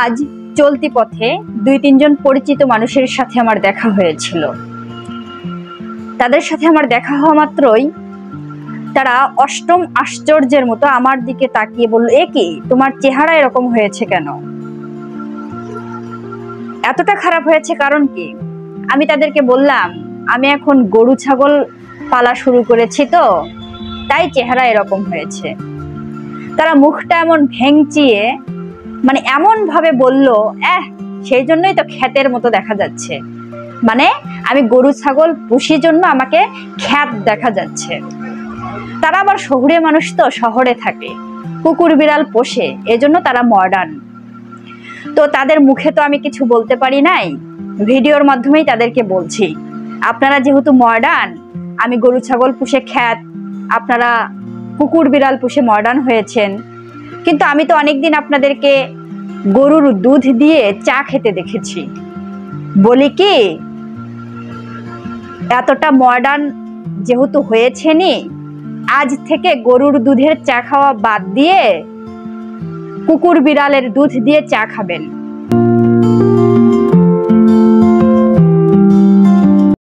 আজ চলতি পথে ২-৩ জন পরিচিত মানুষের সাথে আমার দেখা হয়েছিল। তাদের সাথে আমার দেখা হওয়া মাত্রই তারা অষ্টম আশ্চর্যের মতো আমার দিকে তাকিয়ে বলল, এ কি, তোমার চেহারা এরকম হয়েছে কেন? এতটা খারাপ হয়েছে কারণ কি? আমি তাদেরকে বললাম, আমি এখন গরু ছাগল পালা শুরু করেছি, তো তাই চেহারা এরকম হয়েছে। তারা মুখটা এমন ভেঙচিয়ে মানে এমন ভাবে বলল, সেই জন্যই তো খ্যাতের মতো দেখা যাচ্ছে। মানে আমি গরু ছাগল পুষি জন্য আমাকে খ্যাত দেখা যাচ্ছে। তারা আবার শহুরে মানুষ, তো শহরে থাকে, কুকুর বিড়াল পোষে, এজন্য তারা মডার্ন। তো তাদের মুখে তো আমি কিছু বলতে পারি নাই, ভিডিওর মাধ্যমেই তাদেরকে বলছি, আপনারা যেহেতু মডার্ন, আমি গরু ছাগল পুষে খ্যাত, আপনারা কুকুর বিড়াল পুষে মডার্ন হয়েছেন, কিন্তু আমি তো অনেকদিন আপনাদেরকে গরুর দুধ দিয়ে চা খেতে দেখেছি। বলি কি, এতটা মডার্ন যেহেতু হয়েছেনি, আজ থেকে গরুর দুধের চা খাওয়া বাদ দিয়ে কুকুর বিড়ালের দুধ দিয়ে চা খাবেন।